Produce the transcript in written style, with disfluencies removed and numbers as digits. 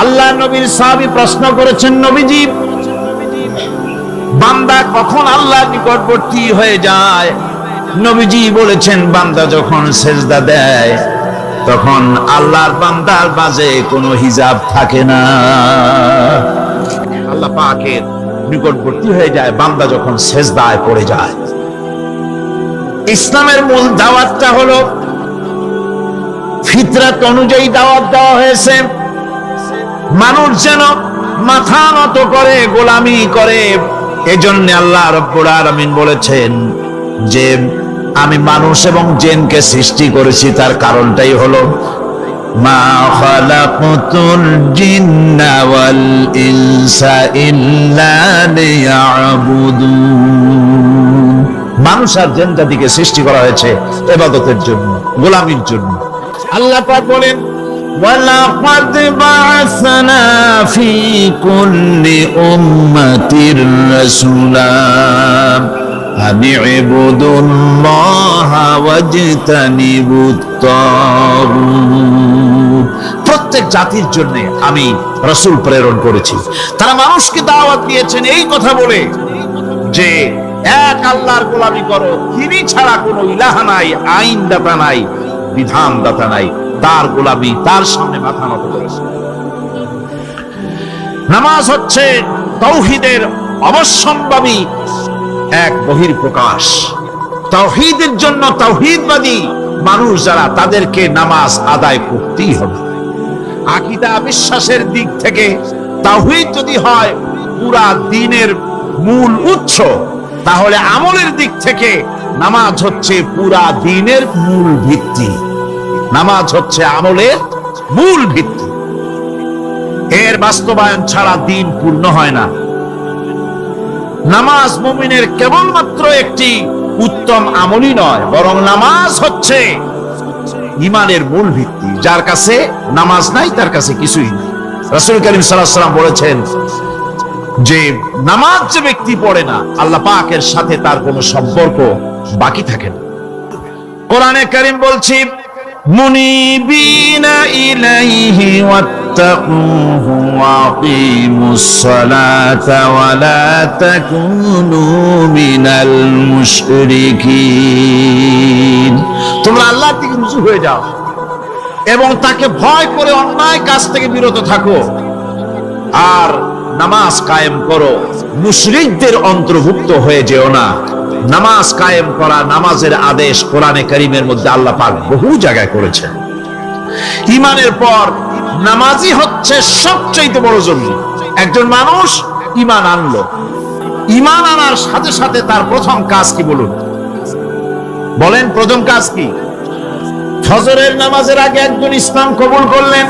আল্লাহ নবীর সাহাবী প্রশ্ন করেছেন, নবীজি, বান্দা কখন আল্লাহর নিকটবর্তী হয়ে যায়? নবীজি বলেছেন, বান্দা যখন সেজদা দেয় তখন আল্লাহর বান্দার মাঝে কোনো হিজাব থাকে না। আল্লাহ পাকের নিকটবর্তী হয়ে যায় বান্দা যখন সেজদায় পড়ে যায়। ইসলামের মূল দাওয়াতটা হলো ফিতরাত অনুযায়ী দাওয়াত দেওয়া হয়েছে, মানুষ যেন মাথা নত করে, গোলামি করে। এজন্য আল্লাহ রাব্বুল আলামিন বলেছেন যে আমি মানুষ এবং জিনকে সৃষ্টি করেছি, তার কারণটাই হলো মা খালাকতুল জিন্না ওয়াল ইনসা ইল্লা লিয়াবুদুন। মানুষ আর জিন জাতিকে সৃষ্টি করা হয়েছে ইবাদতের জন্য, গোলামির জন্য। আল্লাহ পাক বলেন, ওয়ালাকাদ বা'আসনা ফি কুল্লি উম্মাতির রাসূলা আন ইবুদুল্লাহা ওয়াজতানিবুত তাগুত। প্রত্যেক জাতির জন্য আমি রাসূল প্রেরণ করেছি, তারা মানুষকে দাওয়াত দিয়েছেন এই কথা বলে যে এক আল্লাহর গোলামি করো, তিনি ছাড়া কোনো ইলাহ নাই, আইনদাতা নাই, বিধানদাতা নাই, তার গোলামি, তার সামনে মাথা নত করেছে। নামাজ হচ্ছে তাওহীদের অবশ্যম্ভাবী এক বহির্প্রকাশ। তাওহীদের জন্য তাওহীদবাদী মানুষ যারা, তাদেরকে নামাজ আদায় করতেই হবে। আকীদা বিশ্বাসের দিক থেকে তাওহীদ যদি হয় পুরা দ্বীনের মূল উৎস, তাহলে আমলের দিক থেকে নামাজ হচ্ছে পুরা দ্বীনের মূল ভিত্তি। নামাজ হচ্ছে আমলের মূল ভিত্তি, এর বাস্তবায়ন ছাড়া দ্বীন পূর্ণ হয় না। নামাজ মুমিনের কেবলমাত্র একটি উত্তম আমলই নয়, বরং নামাজ হচ্ছে ঈমানের মূল ভিত্তি। যার কাছে নামাজ নাই তার কাছে কিছুই নেই। রাসূল করিম সাল্লাল্লাহু আলাইহি ওয়াসাল্লাম বলেছেন যে নামাজ যে ব্যক্তি পড়ে না, আল্লাহ পাকের সাথে তার কোনো সম্পর্ক বাকি থাকে না। কোরআনে কারীম বলছি, মুনিবিনা ইলাইহি ওয়াত্তাকুহু ওয়াকিমুস সালাতা ওয়া লা তাকুনু মিনাল মুশরিকিন। তোমরা আল্লাহর দিকে রুজু হয়ে যাও এবং তাকে ভয় করে অন্যায় কাজ থেকে বিরত থাকো, আর নামাজ কায়েম করো, মুশরিকদের অন্তর্ভুক্ত হয়ে যেও না। নামাজ কায়েম করা, নামাজের আদেশ কোরআনে কারীমের মধ্যে আল্লাহ পাক বহু জায়গায় করেছেন। ঈমানের পর নামাজই হচ্ছে সবচেয়ে বড় জরুরি। একজন মানুষ ঈমান আনলো, ঈমান আনার সাথে সাথে তার প্রথম কাজ কি বলুন? বলেন প্রথম কাজ কি? ফজরের নামাজের আগে একজন ইসলাম কবুল করলেন,